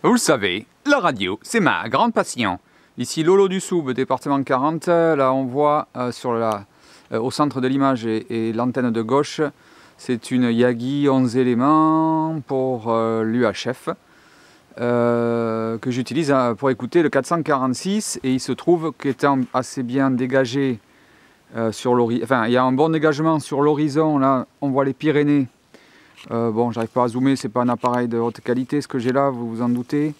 Vous le savez, la radio, c'est ma grande passion. Ici Lolo du Soub, département 40. Là, on voit au centre de l'image et l'antenne de gauche, c'est une Yagi 11 éléments pour l'UHF que j'utilise pour écouter le 446. Et il se trouve qu'étant assez bien dégagé sur l'horizon, enfin, il y a un bon dégagement sur l'horizon. Là, on voit les Pyrénées. Bon, j'arrive pas à zoomer, c'est pas un appareil de haute qualité ce que j'ai là, vous vous en doutez.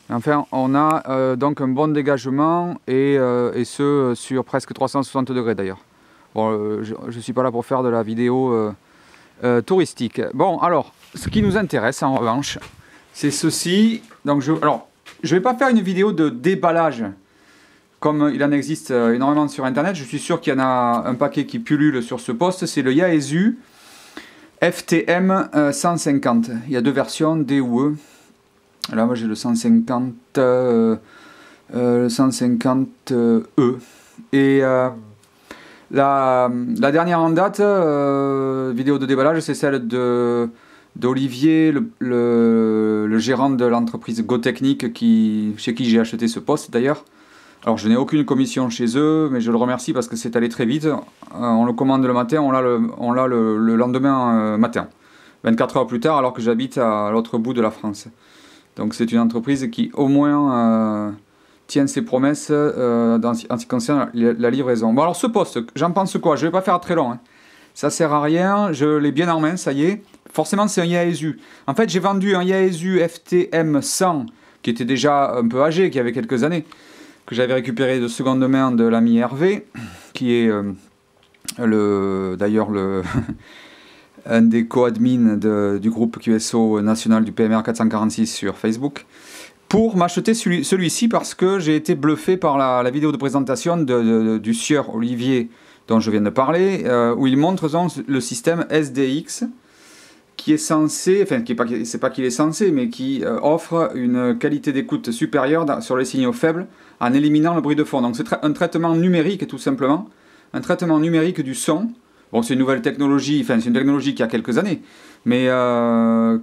Enfin, on a donc un bon dégagement et ce sur presque 360 degrés d'ailleurs. Bon, je ne suis pas là pour faire de la vidéo touristique. Bon, alors, ce qui nous intéresse en revanche, c'est ceci. Donc, je vais pas faire une vidéo de déballage comme il en existe énormément sur internet. Je suis sûr qu'il y en a un paquet qui pullule sur ce poste. C'est le Yaesu FTM 150. Il y a deux versions, D ou E. Là, moi j'ai le 150, E. Et la dernière en date, vidéo de déballage, c'est celle d'Olivier, le gérant de l'entreprise GoTechnique, chez qui j'ai acheté ce poste d'ailleurs. Alors je n'ai aucune commission chez eux, mais je le remercie parce que c'est allé très vite. On le commande le matin, on l'a le lendemain matin, 24 heures plus tard, alors que j'habite à l'autre bout de la France. Donc c'est une entreprise qui au moins tient ses promesses en ce qui concerne la livraison. Bon, alors ce poste, j'en pense quoi? Je ne vais pas faire très long, hein. Ça sert à rien, je l'ai bien en main, ça y est. Forcément c'est un Yaesu. En fait j'ai vendu un Yaesu FTM 100 qui était déjà un peu âgé, qui avait quelques années, que j'avais récupéré de seconde main de l'ami Hervé, qui est d'ailleurs un des co-admins du groupe QSO national du PMR 446 sur Facebook, pour m'acheter celui-ci parce que j'ai été bluffé par la vidéo de présentation du sieur Olivier dont je viens de parler, où il montre le système SDX qui est censé, enfin c'est pas qu'il est censé, mais qui offre une qualité d'écoute supérieure sur les signaux faibles en éliminant le bruit de fond. Donc c'est un traitement numérique tout simplement, un traitement numérique du son. Bon, c'est une nouvelle technologie, enfin c'est une technologie qui a quelques années, mais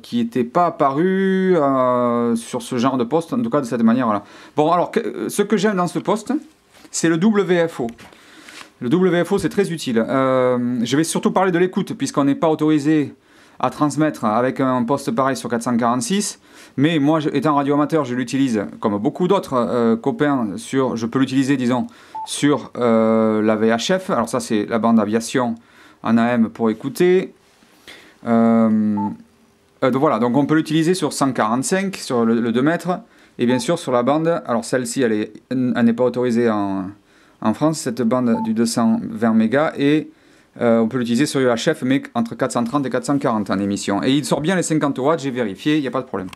qui n'était pas apparue sur ce genre de poste, en tout cas de cette manière-là. Bon, alors ce que j'aime dans ce poste, c'est le WFO. Le WFO, c'est très utile. Je vais surtout parler de l'écoute, puisqu'on n'est pas autorisé à transmettre avec un poste pareil sur 446, mais moi étant radioamateur, je l'utilise comme beaucoup d'autres copains je peux l'utiliser disons sur la VHF. Alors ça c'est la bande aviation en AM pour écouter. Voilà, donc on peut l'utiliser sur 145, sur le 2 mètres, et bien sûr sur la bande, alors celle-ci elle n'est pas autorisée en France, cette bande du 220 mégas, et on peut l'utiliser sur UHF, mais entre 430 et 440 en émission. Et il sort bien les 50 watts, j'ai vérifié, il n'y a pas de problème.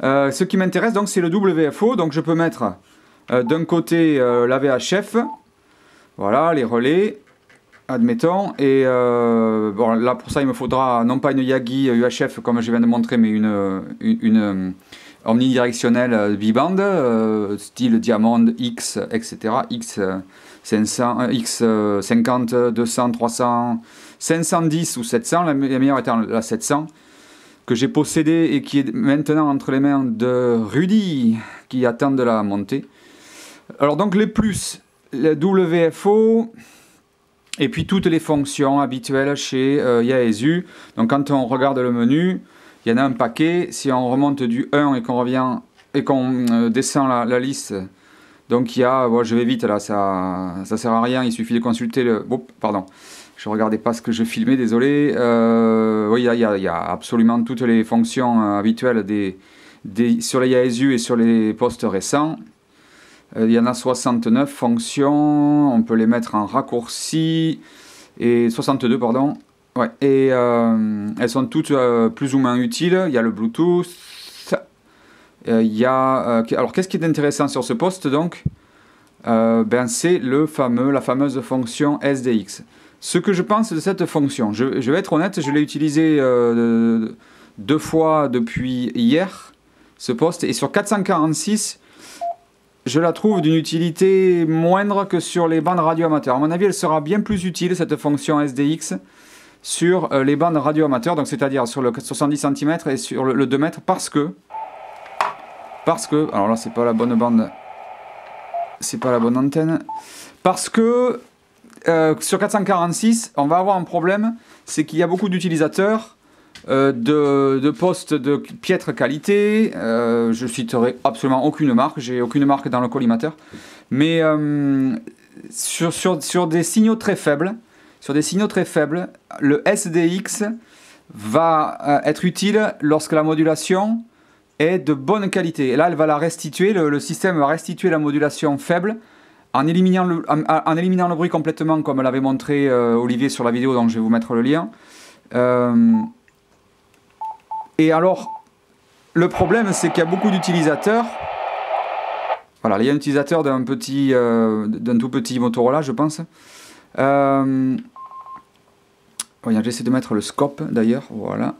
Ce qui m'intéresse, donc, c'est le WFO. Donc, je peux mettre d'un côté la VHF, voilà, les relais, admettons. Et bon, là, pour ça, il me faudra non pas une Yagi UHF, comme je viens de montrer, mais une omnidirectionnelle B-band, style Diamond, X, etc. X 500, X50, 200, 300, 510 ou 700, la meilleure étant la 700, que j'ai possédée et qui est maintenant entre les mains de Rudy, qui attend de la montée. Alors donc les plus, le WFO, et puis toutes les fonctions habituelles chez Yaesu. Donc quand on regarde le menu, il y en a un paquet. Si on remonte du 1 et qu'on revient et qu'on descend la liste, donc il y a, bon, je vais vite là, ça sert à rien, il suffit de consulter le... Oh, pardon, je ne regardais pas ce que je filmais, désolé. Oui, il y a absolument toutes les fonctions habituelles sur les Yaesu et sur les postes récents. Il y en a 69 fonctions, on peut les mettre en raccourci, et 62, pardon. Ouais, et elles sont toutes plus ou moins utiles. Il y a le Bluetooth. Alors, qu'est-ce qui est intéressant sur ce poste donc? C'est la fameuse fonction SDX. Ce que je pense de cette fonction, je vais être honnête, je l'ai utilisé 2 fois depuis hier, ce poste, et sur 446, je la trouve d'une utilité moindre que sur les bandes radio amateurs. À mon avis, elle sera bien plus utile, cette fonction SDX, sur les bandes radio amateurs, donc c'est-à-dire sur le 70 cm et sur le 2 mètres, parce que Parce que, alors là c'est pas la bonne bande, c'est pas la bonne antenne, parce que sur 446 on va avoir un problème, c'est qu'il y a beaucoup d'utilisateurs de postes de piètre qualité. Je citerai absolument aucune marque, j'ai aucune marque dans le collimateur, mais sur des signaux très faibles, le SDX va être utile lorsque la modulation est de bonne qualité. Et là, elle va la restituer, le système va restituer la modulation faible en éliminant le bruit complètement, comme l'avait montré Olivier sur la vidéo, donc je vais vous mettre le lien. Et alors, le problème, c'est qu'il y a beaucoup d'utilisateurs. Voilà, il y a un utilisateur d'un tout petit Motorola, je pense. J'essaie de mettre le scope, d'ailleurs. Voilà.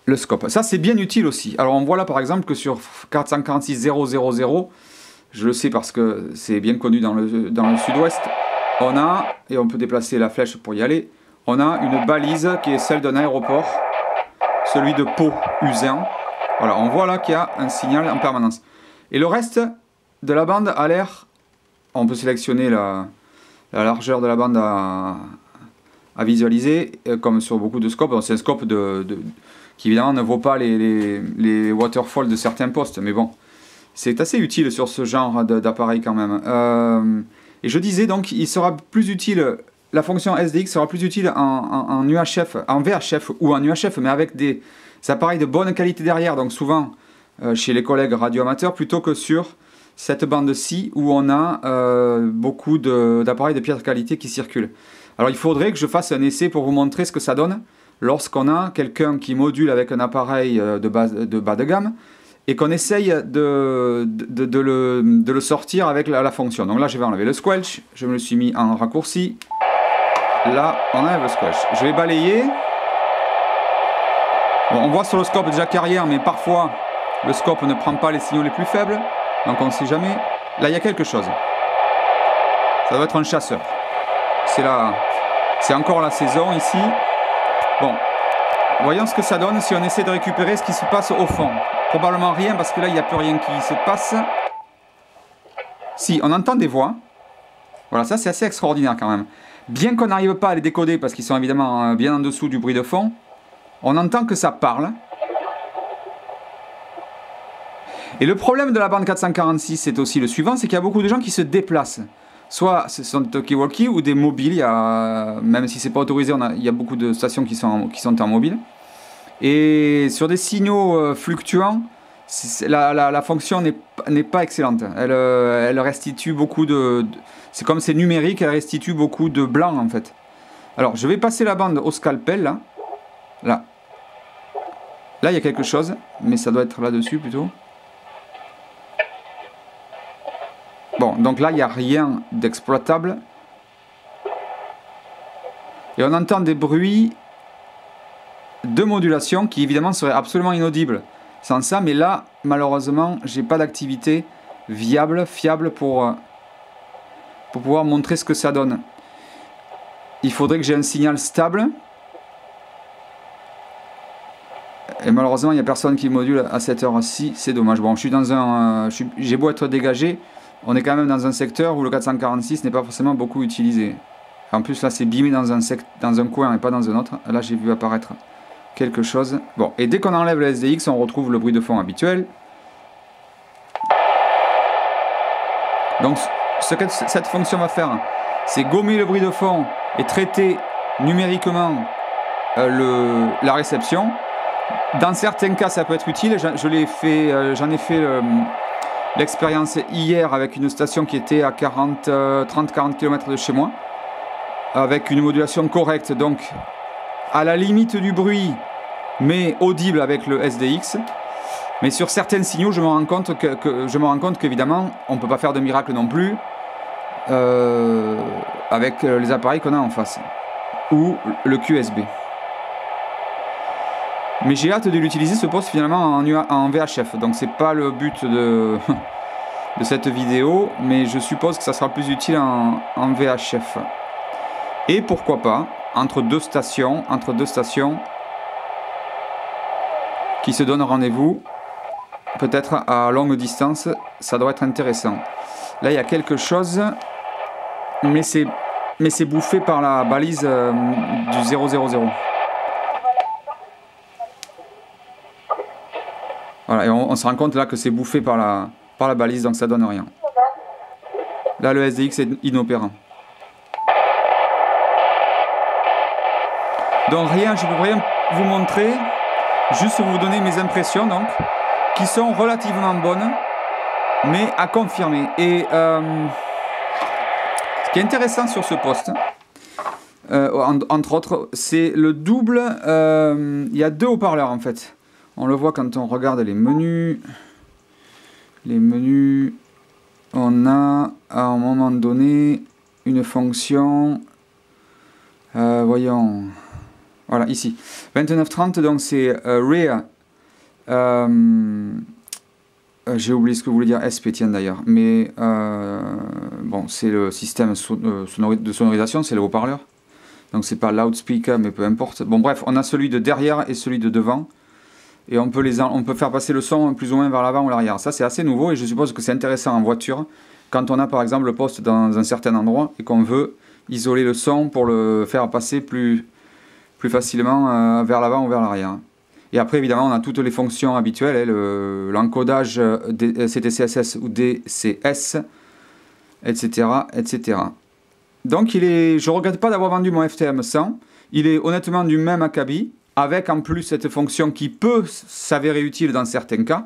Le scope. Ça, c'est bien utile aussi. Alors, on voit là, par exemple, que sur 446.0.0.0, je le sais parce que c'est bien connu dans le sud-ouest, on a, et on peut déplacer la flèche pour y aller, on a une balise qui est celle d'un aéroport, celui de Pau, Usain. Voilà, on voit là qu'il y a un signal en permanence. Et le reste de la bande a l'air, on peut sélectionner la largeur de la bande à visualiser, comme sur beaucoup de scopes. C'est un scope qui évidemment ne vaut pas les waterfalls de certains postes, mais bon, c'est assez utile sur ce genre d'appareil quand même. Et je disais donc, il sera plus utile, la fonction SDX sera plus utile en UHF, en VHF ou en UHF, mais avec des appareils de bonne qualité derrière, donc souvent chez les collègues radioamateurs, plutôt que sur cette bande-ci où on a beaucoup d'appareils de piètre qualité qui circulent. Alors il faudrait que je fasse un essai pour vous montrer ce que ça donne lorsqu'on a quelqu'un qui module avec un appareil de bas de gamme et qu'on essaye de le sortir avec la fonction. Donc là je vais enlever le squelch, je me le suis mis en raccourci. Là on enlève le squelch. Je vais balayer. Bon, on voit sur le scope déjà carrière, mais parfois le scope ne prend pas les signaux les plus faibles, donc on ne sait jamais. Là il y a quelque chose. Ça doit être un chasseur. C'est encore la saison ici. Bon, voyons ce que ça donne si on essaie de récupérer ce qui se passe au fond. Probablement rien parce que là il n'y a plus rien qui se passe. Si, on entend des voix. Voilà, ça c'est assez extraordinaire quand même. Bien qu'on n'arrive pas à les décoder parce qu'ils sont évidemment bien en dessous du bruit de fond, on entend que ça parle. Et le problème de la bande 446, c'est aussi le suivant, c'est qu'il y a beaucoup de gens qui se déplacent. Soit ce sont des talkie-walkie ou des mobiles, même si c'est pas autorisé, il y a beaucoup de stations qui sont en mobile. Et sur des signaux fluctuants, la fonction n'est pas excellente. Elle restitue beaucoup c'est comme c'est numérique, elle restitue beaucoup de blanc en fait. Alors je vais passer la bande au scalpel là. Là il y a quelque chose, mais ça doit être là-dessus plutôt. Bon, donc là, il n'y a rien d'exploitable. Et on entend des bruits de modulation qui, évidemment, seraient absolument inaudibles sans ça. Mais là, malheureusement, j'ai pas d'activité fiable pour pouvoir montrer ce que ça donne. Il faudrait que j'ai un signal stable. Et malheureusement, il n'y a personne qui module à cette heure-ci. C'est dommage. Bon, j'ai beau être dégagé. On est quand même dans un secteur où le 446 n'est pas forcément beaucoup utilisé. En plus là c'est bimé dans un coin et pas dans un autre. Là j'ai vu apparaître quelque chose. Bon, et dès qu'on enlève le SDX, on retrouve le bruit de fond habituel. Donc ce que cette fonction va faire, c'est gommer le bruit de fond et traiter numériquement la réception. Dans certains cas ça peut être utile. J'en ai fait l'expérience hier avec une station qui était à 30-40 km de chez moi, avec une modulation correcte, donc à la limite du bruit, mais audible avec le SDX. Mais sur certains signaux, je me rends compte qu'évidemment, on ne peut pas faire de miracle non plus avec les appareils qu'on a en face, ou le QSB. Mais j'ai hâte de l'utiliser ce poste finalement en VHF, donc c'est pas le but de cette vidéo, mais je suppose que ça sera plus utile en VHF. Et pourquoi pas, entre deux stations qui se donnent rendez-vous, peut-être à longue distance, ça doit être intéressant. Là, il y a quelque chose, mais c'est bouffé par la balise du 000. Voilà, et on se rend compte là que c'est bouffé par la balise, donc ça donne rien. Là, le SDX est inopérant. Donc rien, je ne peux rien vous montrer, juste vous donner mes impressions, donc, qui sont relativement bonnes, mais à confirmer. Et ce qui est intéressant sur ce poste, entre autres, c'est le double. Il y a 2 haut-parleurs en fait. On le voit quand on regarde les menus. Les menus, on a à un moment donné une fonction. Voyons. Voilà, ici. 2930, donc c'est Rear. J'ai oublié ce que voulait dire SP, tiens d'ailleurs. Mais bon, c'est le système de sonorisation, c'est le haut-parleur. Donc c'est pas loudspeaker, mais peu importe. Bon bref, on a celui de derrière et celui de devant. Et on peut faire passer le son plus ou moins vers l'avant ou l'arrière. Ça c'est assez nouveau et je suppose que c'est intéressant en voiture. Quand on a par exemple le poste dans un certain endroit et qu'on veut isoler le son pour le faire passer plus facilement vers l'avant ou vers l'arrière. Et après évidemment on a toutes les fonctions habituelles, l'encodage CTCSS ou DCS, etc. etc. Donc je ne regrette pas d'avoir vendu mon FTM 100. Il est honnêtement du même acabit, avec en plus cette fonction qui peut s'avérer utile dans certains cas,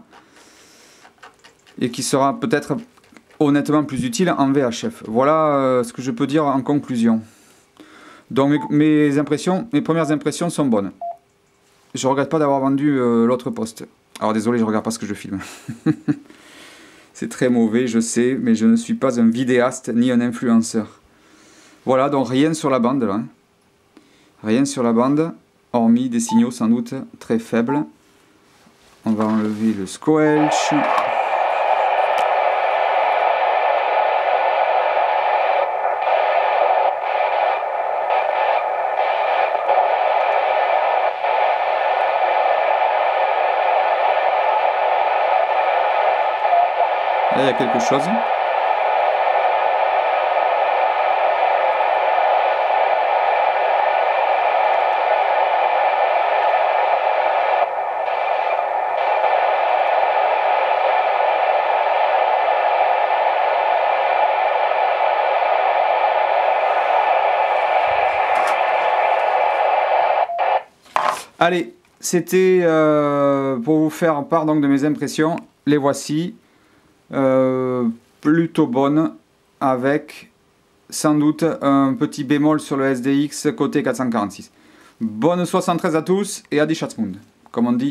et qui sera peut-être honnêtement plus utile en VHF. Voilà ce que je peux dire en conclusion. Donc mes premières impressions sont bonnes. Je ne regrette pas d'avoir vendu l'autre poste. Alors désolé, je ne regarde pas ce que je filme. C'est très mauvais, je sais, mais je ne suis pas un vidéaste ni un influenceur. Voilà, donc rien sur la bande là. Rien sur la bande, hormis des signaux sans doute très faibles. On va enlever le squelch. Là, il y a quelque chose. Allez, c'était pour vous faire part donc de mes impressions. Les voici. Plutôt bonne, avec sans doute un petit bémol sur le SDX côté 446. Bonne 73 à tous et à die Schatzmund, comme on dit.